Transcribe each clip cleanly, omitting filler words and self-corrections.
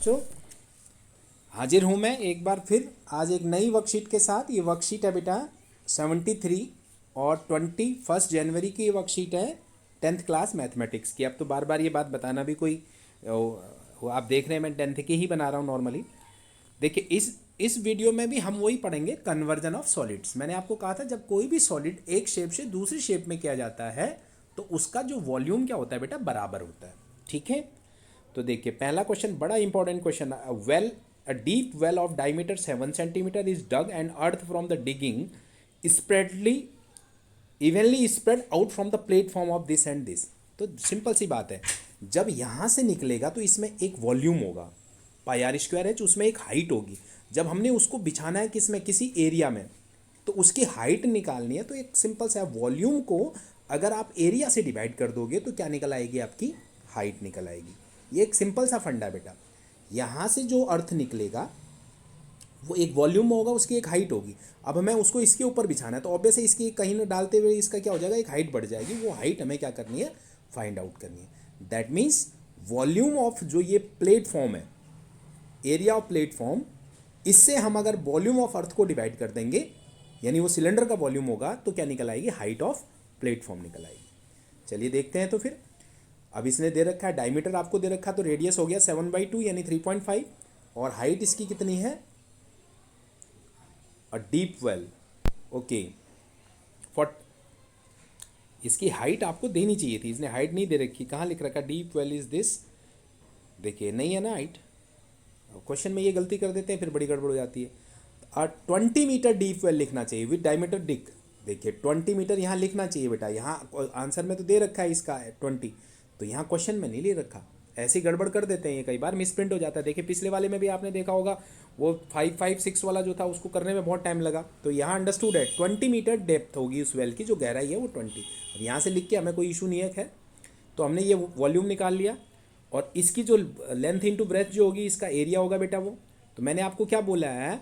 बच्चों, हाजिर हूँ मैं एक बार फिर आज एक नई वर्कशीट के साथ। ये वर्कशीट है बेटा 73 और 21 जनवरी की ये वर्कशीट है 10th क्लास मैथमेटिक्स की। अब तो बार बार ये बात बताना भी कोई आप देख रहे हैं मैं 10th की ही बना रहा हूँ नॉर्मली। देखिए इस वीडियो में भी हम वही पढ़ेंगे, कन्वर्जन ऑफ सॉलिड्स। मैंने आपको कहा था जब कोई भी सॉलिड एक शेप से दूसरी शेप में किया जाता है तो उसका जो वॉल्यूम क्या होता है बेटा, बराबर होता है। ठीक है, तो देखिए पहला क्वेश्चन बड़ा इंपॉर्टेंट क्वेश्चन है। A deep well of diameter 7 centimetre is dug and earth from the digging spreadly evenly spread out from the platform of this and this. तो सिंपल सी बात है, जब यहाँ से निकलेगा तो इसमें एक वॉल्यूम होगा पाई आर स्क्वायर है, उसमें एक हाइट होगी। जब हमने उसको बिछाना है किसमें, किसी एरिया में, तो उसकी हाइट निकालनी है। तो एक सिंपल सा वॉल्यूम को अगर आप एरिया से डिवाइड कर दोगे तो क्या निकल आएगी, आपकी हाइट निकल आएगी। ये एक सिंपल सा फंडा है बेटा। यहाँ से जो अर्थ निकलेगा वो एक वॉल्यूम होगा, उसकी एक हाइट होगी। अब हमें उसको इसके ऊपर बिछाना है तो ऑब्वियसली इसकी कहीं न डालते हुए इसका क्या हो जाएगा, एक हाइट बढ़ जाएगी। वो हाइट हमें क्या करनी है, फाइंड आउट करनी है। दैट मीन्स वॉल्यूम ऑफ जो ये प्लेटफॉर्म है, एरिया ऑफ प्लेटफॉर्म, इससे हम अगर वॉल्यूम ऑफ अर्थ को डिवाइड कर देंगे यानी वो सिलेंडर का वॉल्यूम होगा तो क्या निकल आएगी, हाइट ऑफ प्लेटफॉर्म निकल आएगी। चलिए देखते हैं। तो फिर अब इसने दे रखा है डायमीटर आपको दे रखा, तो रेडियस हो गया 7/2 यानी 3.5 और हाइट इसकी कितनी है, a deep well. Okay, for इसकी हाइट आपको देनी चाहिए थी, इसने हाइट नहीं दे रखी। कहाँ लिख रखा, डीप वेल इज दिस, देखिए नहीं है ना हाइट। क्वेश्चन में ये गलती कर देते हैं फिर बड़ी गड़बड़ हो जाती है। 20 मीटर डीप वेल लिखना चाहिए विद डायमीटर डिक। देखिए 20 मीटर यहाँ लिखना चाहिए बेटा, यहाँ आंसर में तो दे रखा है इसका 20, तो यहाँ क्वेश्चन में नहीं ले रखा। ऐसी गड़बड़ कर देते हैं, ये कई बार मिसप्रिंट हो जाता है। देखिए पिछले वाले में भी आपने देखा होगा वो 556 वाला जो था उसको करने में बहुत टाइम लगा। तो यहाँ अंडरस्टूड है 20 मीटर डेप्थ होगी उस वेल की, जो गहराई है वो 20। अब यहाँ से लिख के हमें कोई इशू नहीं है खैर। तो हमने ये वॉल्यूम निकाल लिया और इसकी जो लेंथ इंटू ब्रेथ जो होगी, इसका एरिया होगा बेटा वो। तो मैंने आपको क्या बोला है,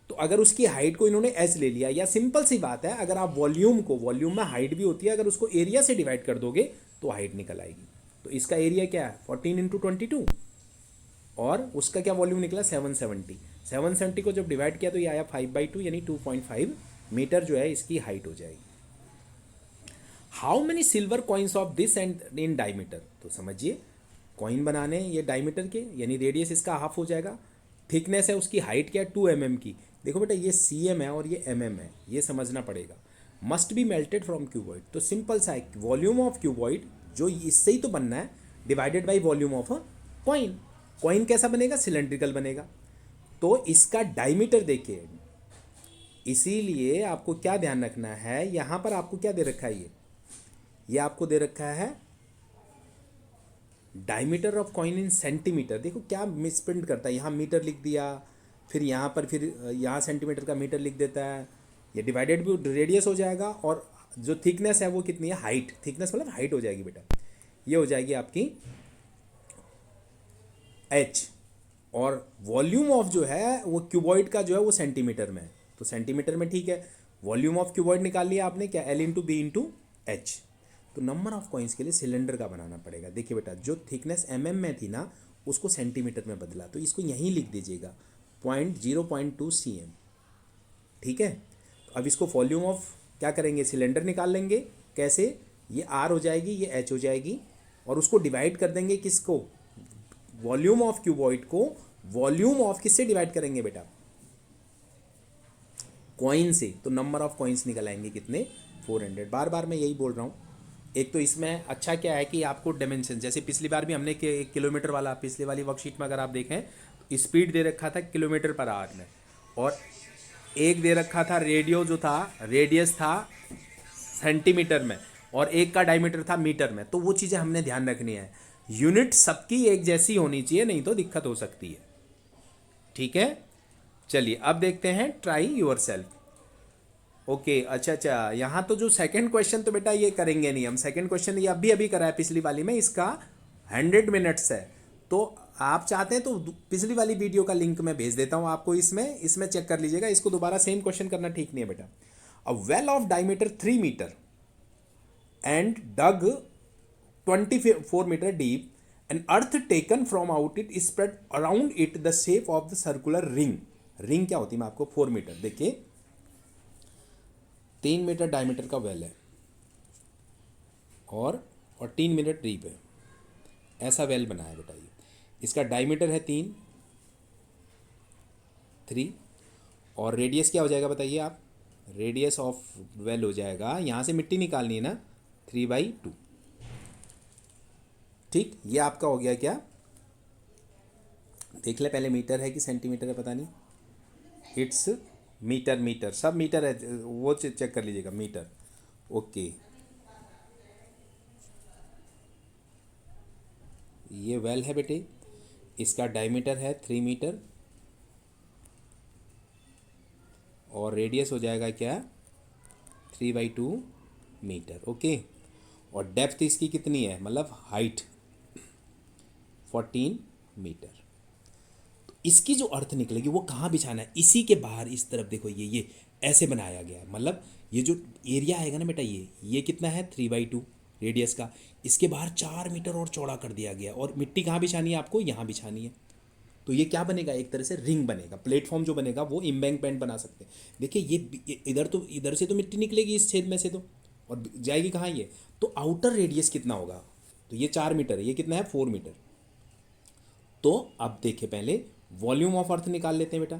तो अगर उसकी हाइट को इन्होंने एच ले लिया, या सिंपल सी बात है, अगर आप वॉल्यूम को, वॉल्यूम में हाइट भी होती है, अगर उसको एरिया से डिवाइड कर दोगे तो हाइट निकल आएगी। तो इसका एरिया क्या है 14 इंटू 22 और उसका क्या वॉल्यूम निकला 770। 770 को जब डिवाइड किया तो ये आया 5/2 यानी 2.5 मीटर जो है इसकी हाइट हो जाएगी। How many silver coins of this and in diameter. तो समझिए कॉइन बनाने ये डायमीटर के, यानी रेडियस इसका हाफ हो जाएगा। थिकनेस है उसकी, हाइट क्या है 2 mm की। देखो बेटा ये cm है और ये mm है, ये समझना पड़ेगा। Must be melted from cuboid, तो सिंपल सा है, वॉल्यूम ऑफ क्यूबॉइड जो इससे ही तो बनना है, divided by volume of coin. Coin कैसा बनेगा, सिलेंड्रिकल बनेगा। तो इसका डायमीटर देखिए, इसीलिए आपको क्या ध्यान रखना है, यहाँ पर आपको क्या दे रखा है, ये आपको दे रखा है diameter of coin in centimetre. देखो क्या मिसप्रिंट करता है, यहाँ मीटर लिख दिया, फिर यहाँ पर फिर यहाँ सेंटीमीटर का मीटर लिख देता है। ये डिवाइडेड भी रेडियस हो जाएगा और जो थिकनेस है वो कितनी है, हाइट। थिकनेस मतलब हाइट हो जाएगी बेटा, ये हो जाएगी आपकी h। और वॉल्यूम ऑफ जो है वो क्यूबॉइड का जो है वो सेंटीमीटर में है, तो सेंटीमीटर में ठीक है। वॉल्यूम ऑफ क्यूबॉइड निकाल लिया आपने, क्या L into B into H. तो नंबर ऑफ कॉइन्स के लिए सिलेंडर का बनाना पड़ेगा। देखिए बेटा जो थिकनेस mm में थी ना, उसको सेंटीमीटर में बदला, तो इसको यहीं लिख दीजिएगा 0.2 cm। ठीक है, तो अब इसको वॉल्यूम ऑफ क्या करेंगे, सिलेंडर निकाल लेंगे। कैसे, ये r हो जाएगी, ये h हो जाएगी, और उसको डिवाइड कर देंगे किसको, वॉल्यूम ऑफ क्यूबॉइड को वॉल्यूम ऑफ किससे डिवाइड करेंगे बेटा, कॉइन से। तो नंबर ऑफ कॉइन्स निकल आएंगे कितने, 400। बार बार मैं यही बोल रहा हूँ। एक तो इसमें अच्छा क्या है कि आपको डायमेंशन, जैसे पिछली बार भी हमने 1 किलोमीटर वाला, पिछले वाली वर्कशीट में अगर आप देखें तो स्पीड दे रखा था किलोमीटर पर आवर में, और एक दे रखा था रेडियो जो था, रेडियस था सेंटीमीटर में, और एक का डायमीटर था मीटर में। तो वो चीज़ें हमने ध्यान रखनी है, यूनिट सबकी एक जैसी होनी चाहिए, नहीं तो दिक्कत हो सकती है। ठीक है, चलिए अब देखते हैं ट्राई योर सेल्फ। ओके अच्छा, यहाँ तो जो सेकंड क्वेश्चन तो बेटा ये करेंगे नहीं हम। सेकंड क्वेश्चन ये अभी अभी करा है पिछली वाली में, इसका 100 मिनट्स है। तो आप चाहते हैं तो पिछली वाली वीडियो का लिंक मैं भेज देता हूँ आपको, इसमें चेक कर लीजिएगा। इसको दोबारा सेम क्वेश्चन करना ठीक नहीं है बेटा। A well of diameter 3 metre and dug 24 metre deep an earth taken from out it spread around it the shape of the circular ring. Ring क्या होती है मैं आपको 4 मीटर, देखिए 3 मीटर डायमीटर का वेल है और 3 मीटर डीप है, ऐसा वेल बना है बेटा। ये इसका डायमीटर है 3 और रेडियस क्या हो जाएगा बताइए आप, रेडियस ऑफ वेल हो जाएगा, यहाँ से मिट्टी निकालनी है ना, 3/2। ठीक, ये आपका हो गया क्या, देख ले पहले मीटर है कि सेंटीमीटर है पता नहीं, इट्स मीटर, मीटर सब मीटर है, वो चेक कर लीजिएगा, मीटर। ओके, ये वेल है बेटे, इसका डायमीटर है 3 मीटर और रेडियस हो जाएगा क्या, 3/2 मीटर। ओके, और डेप्थ इसकी कितनी है, मतलब हाइट 14 मीटर। तो इसकी जो अर्थ निकलेगी वो कहाँ बिछाना है, इसी के बाहर इस तरफ देखो, ये ऐसे बनाया गया है, मतलब ये जो एरिया आएगा ना बेटा, ये कितना है 3/2 रेडियस का, इसके बाहर 4 मीटर और चौड़ा कर दिया गया, और मिट्टी कहाँ बिछानी है आपको, यहाँ बिछानी है। तो ये क्या बनेगा, एक तरह से रिंग बनेगा, प्लेटफॉर्म जो बनेगा वो एम्बैंकमेंट बना सकते हैं। देखिए ये इधर से तो मिट्टी निकलेगी इस छेद में से, तो और जाएगी कहाँ ये, तो आउटर रेडियस कितना होगा, तो ये 4 मीटर है, ये कितना है 4 मीटर। तो अब देखिए पहले वॉल्यूम ऑफ अर्थ निकाल लेते हैं बेटा,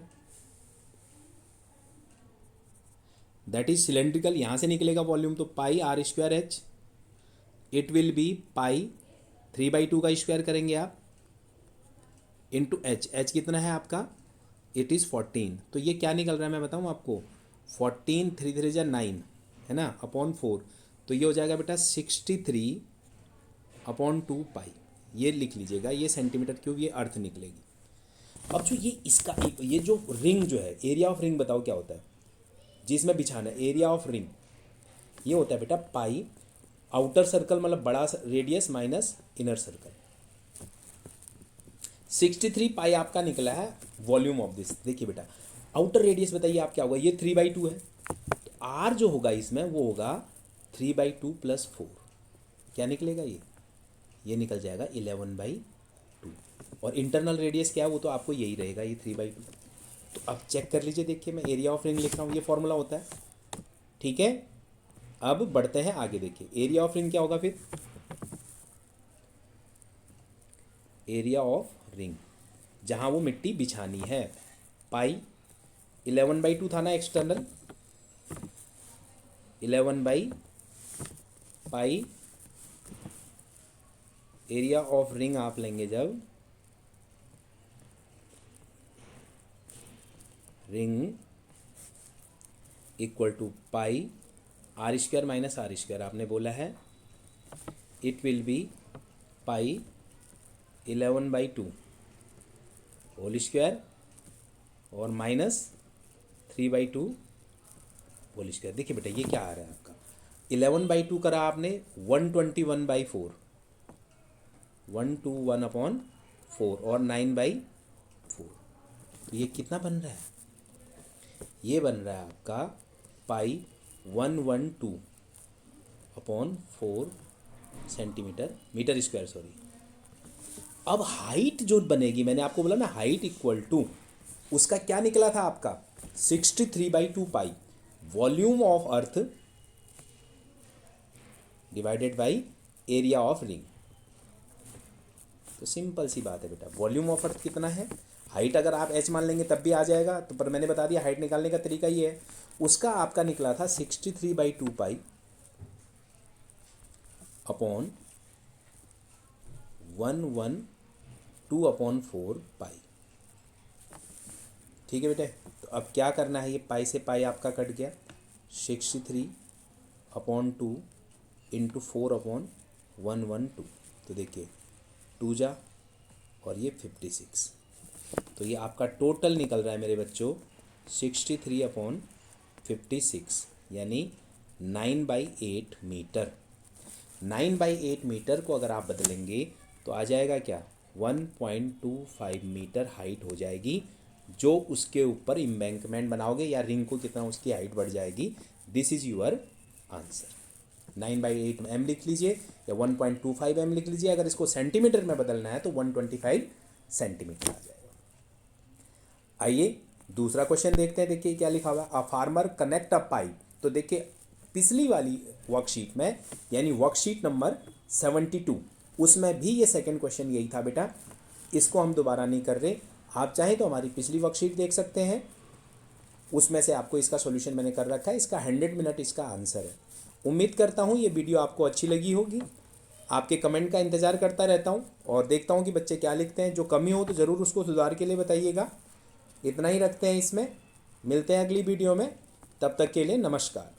दैट इज सिलेंड्रिकल, यहाँ से निकलेगा वॉल्यूम, तो πr²h, इट विल बी पाई 3/2 का स्क्वायर करेंगे आप इंटू एच कितना है आपका, इट इज़ 14। तो ये क्या निकल रहा है मैं बताऊँ आपको, 14 3 3 जा 9 है ना, अपॉन 4, तो ये हो जाएगा बेटा 63/2 पाई, ये लिख लीजिएगा, ये सेंटीमीटर क्यूब, ये अर्थ निकलेगी। अब जो ये इसका ये जो रिंग जो है, एरिया ऑफ रिंग बताओ क्या होता है, जिसमें बिछाना है, एरिया ऑफ रिंग ये होता है बेटा पाई, आउटर सर्कल मतलब बड़ा रेडियस माइनस इनर सर्कल। 63 पाई आपका निकला है वॉल्यूम ऑफ दिस। देखिए बेटा आउटर रेडियस बताइए आप क्या होगा, ये 3/2 है, तो आर जो होगा इसमें वो होगा 3/2 + 4, क्या निकलेगा ये निकल जाएगा 11/2, और इंटरनल रेडियस क्या है वो तो आपको यही रहेगा, ये 3/2। तो अब चेक कर लीजिए, देखिए मैं एरिया ऑफ रिंग लिख रहा हूँ, ये फॉर्मूला होता है, ठीक है। अब बढ़ते हैं आगे, देखिए एरिया ऑफ रिंग क्या होगा फिर, एरिया ऑफ रिंग जहाँ वो मिट्टी बिछानी है, पाई 11/2 था ना एक्सटर्नल, 11/पाई एरिया ऑफ रिंग आप लेंगे जब, ring equal to pi r² minus r² आपने बोला है, it will be pi 11/2 whole square और माइनस 3/2 होल स्क्वायर। देखिए बेटा ये क्या आ रहा है आपका, 11/2 करा आपने 121/4, 121/4 और 9/4, तो ये कितना बन रहा है, ये बन रहा है आपका पाई 112/4 सेंटीमीटर, मीटर स्क्वायर सॉरी। अब हाइट जो बनेगी, मैंने आपको बोला ना हाइट इक्वल टू, उसका क्या निकला था आपका 63/2 pi volume of earth divided by area of ring. तो सिंपल सी बात है बेटा, वॉल्यूम ऑफ अर्थ कितना है, हाइट अगर आप h मान लेंगे तब भी आ जाएगा, तो पर मैंने बता दिया हाइट निकालने का तरीका ये है, उसका आपका निकला था 63/2 पाई अपॉन 112/4 पाई। ठीक है बेटे, तो अब क्या करना है, ये पाई से पाई आपका कट गया, 63/2 इंटू 4/112, तो देखिए 2 जा और ये 56, तो ये आपका टोटल निकल रहा है मेरे बच्चों 63/56, यानी 9/8 मीटर। 9/8 मीटर को अगर आप बदलेंगे तो आ जाएगा क्या, 1.25 मीटर हाइट हो जाएगी, जो उसके ऊपर एम्बैंकमेंट बनाओगे या रिंग को कितना उसकी हाइट बढ़ जाएगी। This is your answer. 9/8 m लिख लीजिए या 1.25 m लिख लीजिए। अगर इसको सेंटीमीटर में बदलना है तो 125 सेंटीमीटर आ जाएगा। आइए दूसरा क्वेश्चन देखते हैं। देखिए क्या लिखा हुआ है, a farmer connect a pipe. तो देखिए पिछली वाली वर्कशीट में यानी वर्कशीट नंबर 72 उसमें भी ये सेकंड क्वेश्चन यही था बेटा, इसको हम दोबारा नहीं कर रहे। आप चाहें तो हमारी पिछली वर्कशीट देख सकते हैं, उसमें से आपको इसका सॉल्यूशन मैंने कर रखा है। इसका 100 मिनट इसका आंसर है। उम्मीद करता हूँ ये वीडियो आपको अच्छी लगी होगी। आपके कमेंट का इंतज़ार करता रहता हूँ और देखता हूँ कि बच्चे क्या लिखते हैं। जो कमी हो तो ज़रूर उसको सुधार के लिए बताइएगा। इतना ही रखते हैं इसमें, मिलते हैं अगली वीडियो में, तब तक के लिए नमस्कार।